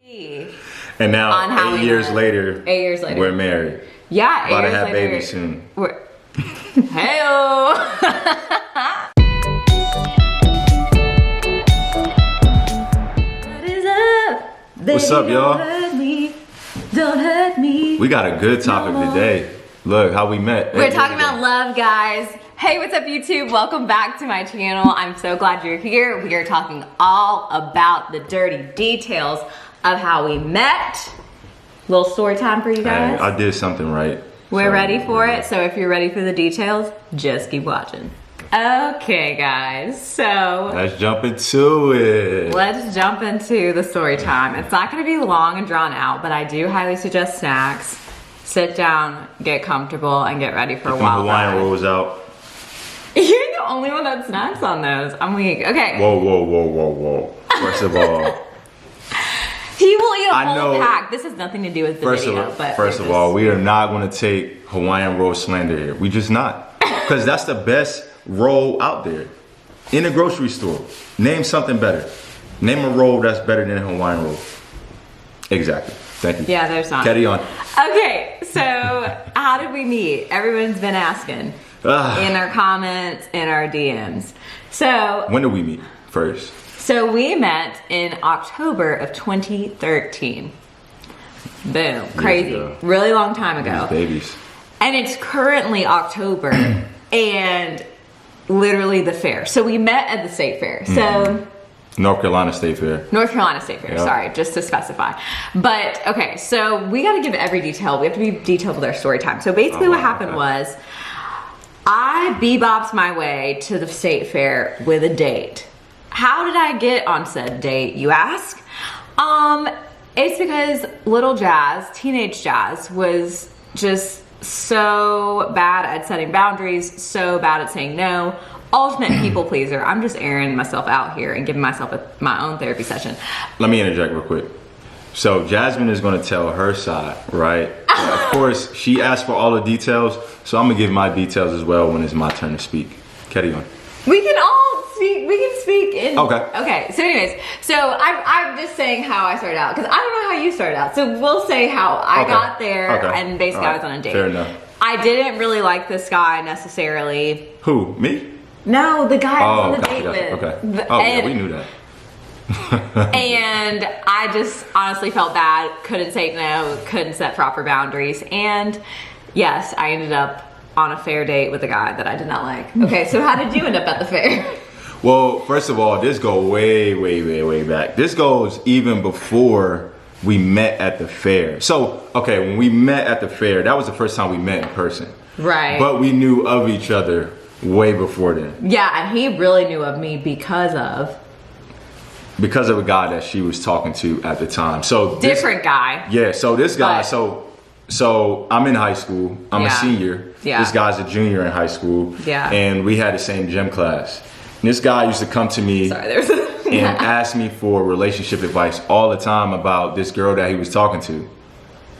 And now 8 years later, we're married. Yeah, 8 about years to have later. babies soon. Hey-o. What is up? What's up, y'all? Don't hurt me. We got a good topic today. Look how we met. We're talking about love, guys. Hey, what's up, YouTube? Welcome back to my channel. I'm so glad you're here. We are talking all about the dirty details of how we met. Little story time for you guys. I did something right. We're ready for it. So if you're ready for the details, just keep watching. Okay, guys. So let's jump into it. Let's jump into the story time. It's not going to be long and drawn out, but I do highly suggest snacks. Sit down, get comfortable, and get ready for a wild ride. Hawaiian rolls out. You're the only one that snacks on those. I'm weak. Okay. Whoa. First of all, he will eat a whole pack. This has nothing to do with the video. First of all, we are not going to take Hawaiian roll slander here. We just not. Because that's the best roll out there. In a grocery store. Name something better. Name a roll that's better than a Hawaiian roll. Exactly. Thank you. Yeah, there's not. Carry on. Okay, so how did we meet? Everyone's been asking. In our comments, in our DMs. So when did we meet first? So we met in October of 2013. Boom, crazy, really long time ago. These babies. And it's currently October and literally the fair. So we met at the state fair. So North Carolina State Fair. North Carolina State Fair, sorry, just to specify. But okay, so we gotta give every detail. We have to be detailed with our story time. So basically what happened was, I bebopped my way to the state fair with a date. How did I get on said date, you ask? It's because little Jazz, teenage Jazz, was just so bad at setting boundaries, so bad at saying no. Ultimate people pleaser. I'm just airing myself out here and giving myself my own therapy session. Let me interject real quick. So Jasmine is going to tell her side, right? Of course, she asked for all the details, so I'm going to give my details as well when it's my turn to speak. Carry on. We can all speak. We can speak in. Okay. So anyways, so I'm just saying how I started out, because I don't know how you started out. So we'll say how I got there, and basically I was on a date. Fair enough. I didn't really like this guy necessarily. Who? Me? No, the guy I was on the date with. Okay. Yeah, we knew that. And I just honestly felt bad, couldn't say no, couldn't set proper boundaries, and yes, I ended up on a fair date with a guy that I did not like. Okay, so how did you end up at the fair? Well, first of all, this goes way back. This goes even before we met at the fair. So, okay, when we met at the fair, that was the first time we met in person. Right. But we knew of each other way before then. Yeah, and he really knew of me because of a guy that she was talking to at the time. So different guy. Yeah, so this guy, so I'm in high school. I'm a senior. Yeah. This guy's a junior in high school. Yeah. And we had the same gym class. And this guy used to come to me and ask me for relationship advice all the time about this girl that he was talking to,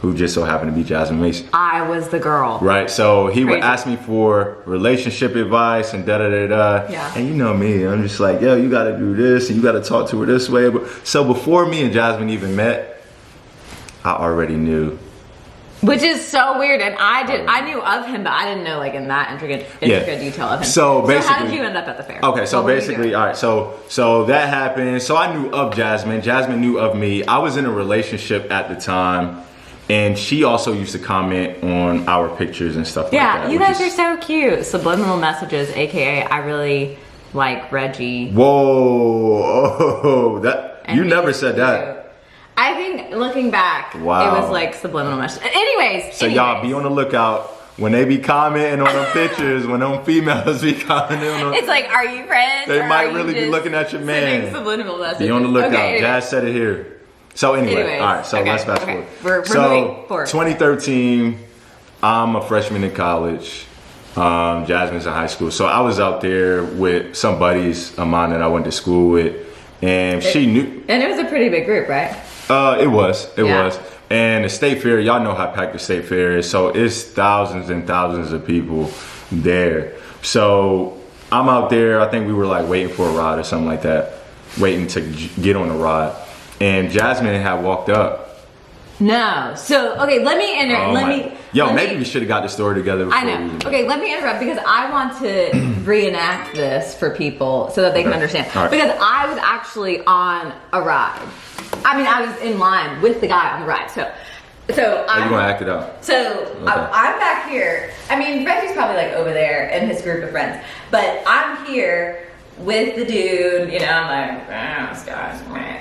who just so happened to be Jasmine Mason. I was the girl. Right, so he would ask me for relationship advice and da-da-da-da. Yeah. And you know me, I'm just like, yo, you gotta do this and you gotta talk to her this way. So before me and Jasmine even met, I already knew. Which is so weird, and I knew of him, but I didn't know like in that intricate detail of him. So basically, how did you end up at the fair? Okay, so basically, all right, so that happened. So I knew of Jasmine. Jasmine knew of me. I was in a relationship at the time. And she also used to comment on our pictures and stuff like that. Yeah, you guys are so cute. Subliminal messages, aka I really like Reggie. Whoa, you never said that. I think looking back, it was like subliminal messages. Anyways. So y'all be on the lookout when they be commenting on them pictures, when them females be commenting on them. It's like, are you friends? They might really be looking at your man. Subliminal messages. Be on the lookout. Jazz said it here. So anyway, all right, so let's fast forward. We're moving forward. 2013, I'm a freshman in college. Jasmine's in high school. So I was out there with some buddies of mine that I went to school with, and she knew. And it was a pretty big group, right? It was. And the state fair, y'all know how packed the state fair is. So it's thousands and thousands of people there. So I'm out there, I think we were like waiting for a ride or something like that. Waiting to get on the ride. and Jasmine had walked up. No. So, okay, let me Maybe we should have got the story together before. I know. Okay, let me interrupt because I want to reenact this for people so that they can understand. Right. Because I was actually on a ride. I mean, I was in line with the guy on the ride. So I'm gonna act it out. So I'm back here. I mean, Reggie's probably like over there and his group of friends, but I'm here with the dude. You know, I'm like, this guy's man.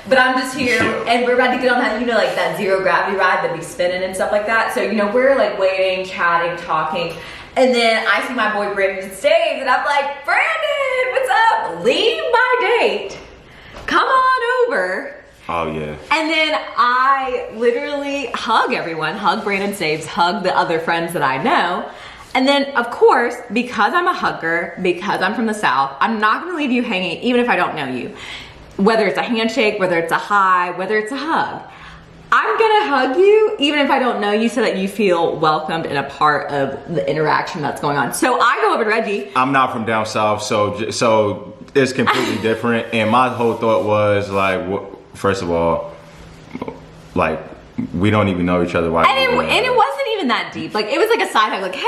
But I'm just here, and we're about to get on that, like that zero gravity ride that be spinning and stuff like that. So, we're like waiting, chatting, talking. And then I see my boy Brandon Staves, and I'm like, Brandon, what's up? Leave my date. Come on over. Oh, yeah. And then I literally hug everyone, hug Brandon Staves, hug the other friends that I know. And then, of course, because I'm a hugger, because I'm from the South, I'm not going to leave you hanging, even if I don't know you. Whether it's a handshake, whether it's a hi, whether it's a hug. I'm gonna hug you even if I don't know you so that you feel welcomed and a part of the interaction that's going on. So I go over to Reggie. I'm not from down south, so it's completely different. And my whole thought was like, first of all, like we don't even know each other. And it wasn't even that deep. Like it was like a side hug, like, hey,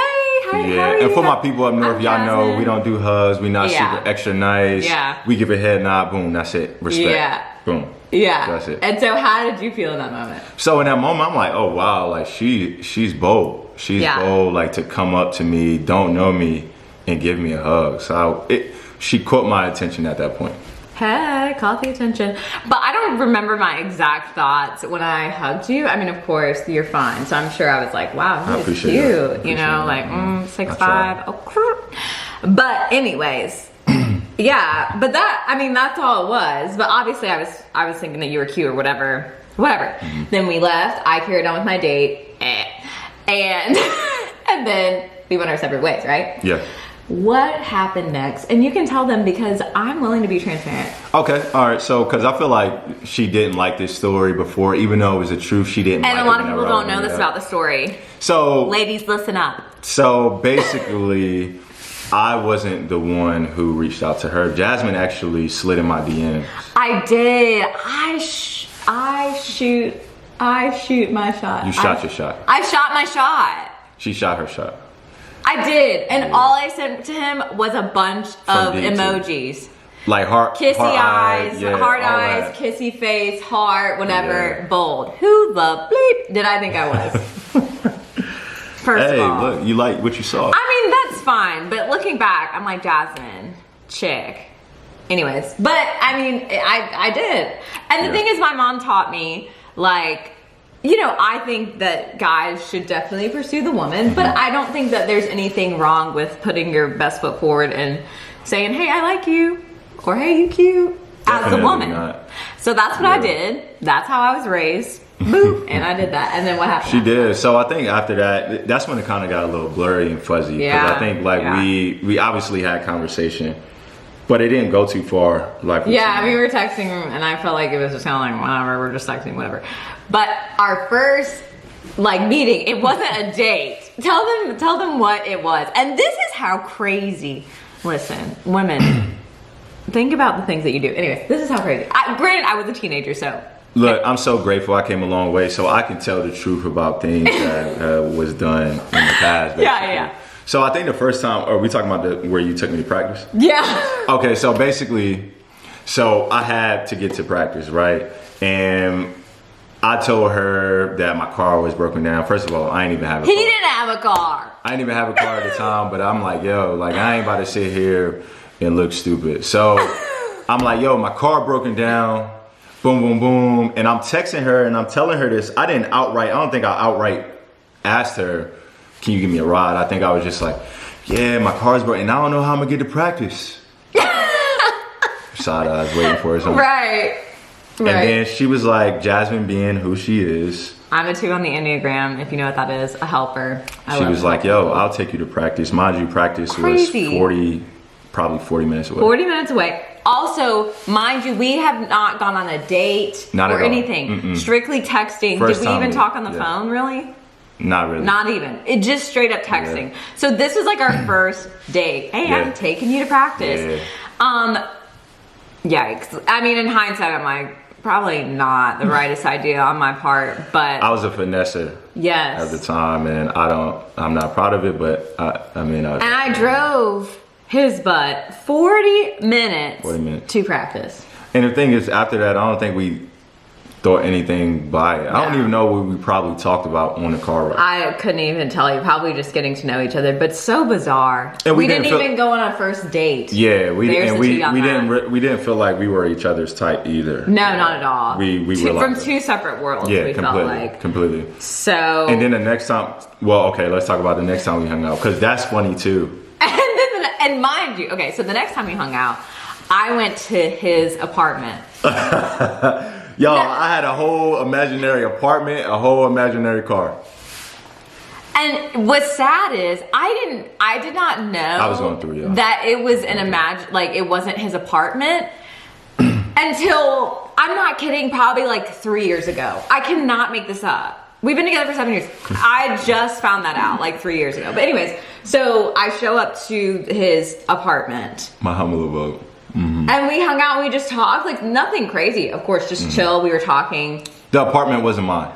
how are you? And for my people up north, y'all know we don't do hugs. We not super extra nice. Yeah. We give a head nod, boom, that's it. Respect. Yeah. Boom. Yeah. That's it. And so how did you feel in that moment? So in that moment, I'm like, oh wow, like she's bold. She's bold, like to come up to me, don't know me, and give me a hug. So she caught my attention at that point. Hey, caught the attention. But I don't remember my exact thoughts when I hugged you. I mean, of course, you're fine. So I'm sure I was like, wow, he's cute. You know, like 6'5". Oh, but anyways, yeah. But that's all it was. But obviously, I was thinking that you were cute or whatever. Mm-hmm. Then we left. I carried on with my date, and then we went our separate ways, right? Yeah. What happened next? And you can tell them because I'm willing to be transparent. Okay, all right. So, because I feel like she didn't like this story before, even though it was the truth, she didn't. And a lot of people don't know this about the story. So, ladies, listen up. So basically, I wasn't the one who reached out to her. Jasmine actually slid in my DMs. I did. I shoot my shot. You shot your shot. I shot my shot. She shot her shot. I did, and all I sent to him was a bunch of emojis. Like heart, kissy eyes, heart eyes, that. Kissy face, heart, whatever, bold. Who the bleep did I think I was? First of all. Hey, look, you like what you saw. I mean, that's fine, but looking back, I'm like, Jasmine, chick. Anyways, but I mean, I did. And the thing is, my mom taught me, like, I think that guys should definitely pursue the woman, but I don't think that there's anything wrong with putting your best foot forward and saying, hey, I like you, or hey, you cute, as a woman. Not. So that's what I did. That's how I was raised. Boop, and I did that. And then what happened? She did. So I think after that, that's when it kind of got a little blurry and fuzzy. Because I think we obviously had conversation, but it didn't go too far. Like we were texting, and I felt like it was just kind of like, whatever, we're just texting, whatever. But our first meeting, it wasn't a date. Tell them what it was. And this is how crazy. Listen, women, think about the things that you do. Anyways, this is how crazy. Granted, I was a teenager, so. Look, I'm so grateful I came a long way, so I can tell the truth about things that was done in the past. Basically. Yeah. So I think the first time, are we talking about where you took me to practice? Yeah. Okay, so basically, I had to get to practice, right? And I told her that my car was broken down. First of all, I ain't even have a car. He didn't have a car. I didn't even have a car at the time, but I'm like, yo, like I ain't about to sit here and look stupid. So I'm like, yo, my car broken down. Boom, boom, boom. And I'm texting her and I'm telling her this. I don't think I outright asked her, can you give me a ride? I think I was just like, yeah, my car's broken and I don't know how I'm gonna get to practice. Side eyes waiting for her something. Right. And then she was like, Jasmine being who she is. I'm a 2 on the Enneagram, if you know what that is, a helper. She was like, yo, I'll take you to practice. Mind you, practice was probably 40 minutes away. 40 minutes away. Also, mind you, we have not gone on a date or anything. Mm-mm. Strictly texting. Did we even talk on the phone, really? Not really. Not even. It just straight up texting. Yeah. So this was like our first date. Hey, I'm taking you to practice. Yeah. Yikes. I mean, in hindsight, I'm like, probably not the rightest idea on my part, but I was a finesser yes. at the time, and I'm not proud of it, but I drove his butt 40 minutes, 40 minutes to practice. And the thing is, after that, I don't think we thought anything by it. I don't even know what we probably talked about on the car ride. I couldn't even tell you. Probably just getting to know each other, but so bizarre. And we didn't even go on a first date. Yeah, we didn't feel like we were each other's type either. No, not at all. We were from like two separate worlds. Yeah, we completely, felt like. completely. So. And then the next time, well, okay, let's talk about the next time we hung out, because that's funny too. And mind you, okay, so the next time we hung out, I went to his apartment. Yo, I had a whole imaginary apartment, a whole imaginary car. And what's sad is I did not know I was going through, yeah. that it was it wasn't his apartment until, I'm not kidding, probably like 3 years ago. I cannot make this up. We've been together for 7 years. I just found that out like 3 years ago. But anyways, so I show up to his apartment. My humble abode. Mm-hmm. And we hung out and we just talked, like nothing crazy. Of course, just chill. We were talking. The apartment wasn't mine.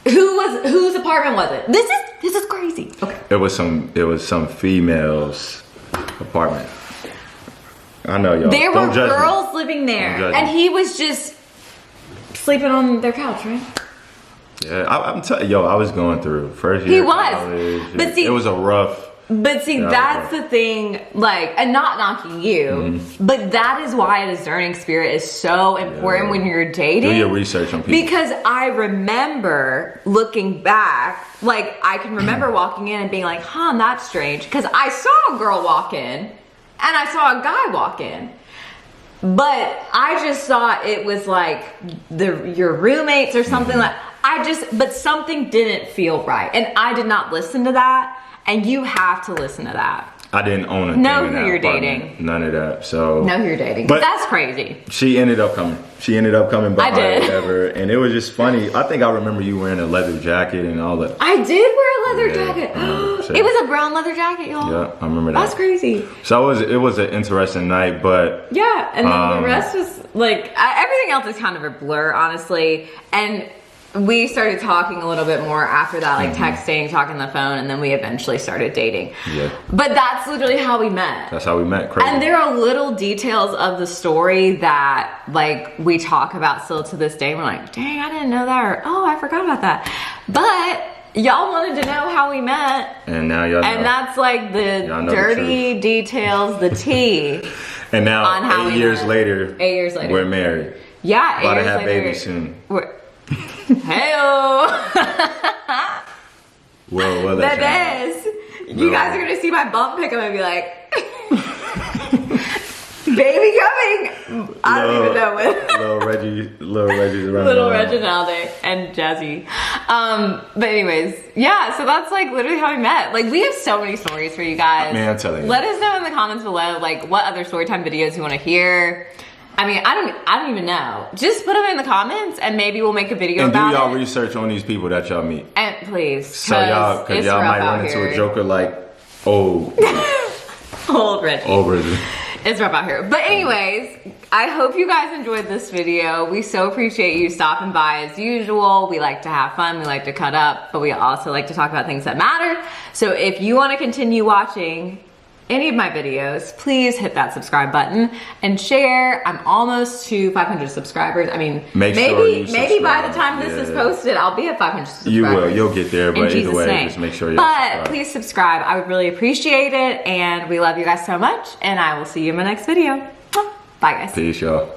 Whose apartment was it? This is crazy. Okay. It was some female's apartment. I know, y'all. There were girls living there, and he was just sleeping on their couch, right? Yeah, I'm telling you, I was going through first year. He was, college, but see, it was a rough. But see, that's the thing, like, and not knocking you, but that is why a discerning spirit is so important when you're dating. Do your research on people. Because I remember looking back, like, I can remember walking in and being like, huh, that's strange. Because I saw a girl walk in, and I saw a guy walk in. But I just thought it was like your roommates or something but something didn't feel right. And I did not listen to that. And you have to listen to that. I didn't own a know thing in who that you're apartment. dating. None of that. So know who you're dating. But that's crazy. She ended up coming. By I did. or whatever. And it was just funny. I think I remember you wearing a leather jacket and all that. I did wear a leather jacket. So it was a brown leather jacket, y'all. Yeah, I remember that. That's crazy. So it was an interesting night, but yeah, and then the rest was like everything else is kind of a blur, honestly. And we started talking a little bit more after that, like texting, talking on the phone, and then we eventually started dating. Yeah. But that's literally how we met. That's how we met. Crazy. And there are little details of the story that, like, we talk about still to this day. We're like, dang, I didn't know that, or oh, I forgot about that. But y'all wanted to know how we met. And now y'all know. And that's like the dirty details, the tea. And now, on how 8 years later, we're married. Yeah, 8 about years to have later. babies soon. Hey-oh. Well, the best. You guys are gonna see my bump pick up and be like, baby coming. I don't even know when. Little Reggie's around. Little Reginaldo and Jazzy. But anyways, yeah, so that's like literally how we met. Like, we have so many stories for you guys. Man, I'm telling you. Let us know in the comments below, like, what other storytime videos you want to hear. I mean, I don't even know. Just put them in the comments and maybe we'll make a video about it. And do y'all research on these people that y'all meet. And please. So cause y'all might run into a joker like old Reggie. It's rough out here. But anyways, I hope you guys enjoyed this video. We so appreciate you stopping by as usual. We like to have fun. We like to cut up, but we also like to talk about things that matter. So if you want to continue watching any of my videos, please hit that subscribe button and share. I'm almost to 500 subscribers. I mean, maybe by the time this is posted, I'll be at 500 subscribers. You will. You'll get there, but either way, just make sure you subscribe. Please subscribe. I would really appreciate it, and we love you guys so much, and I will see you in my next video. Bye, guys. Peace, y'all.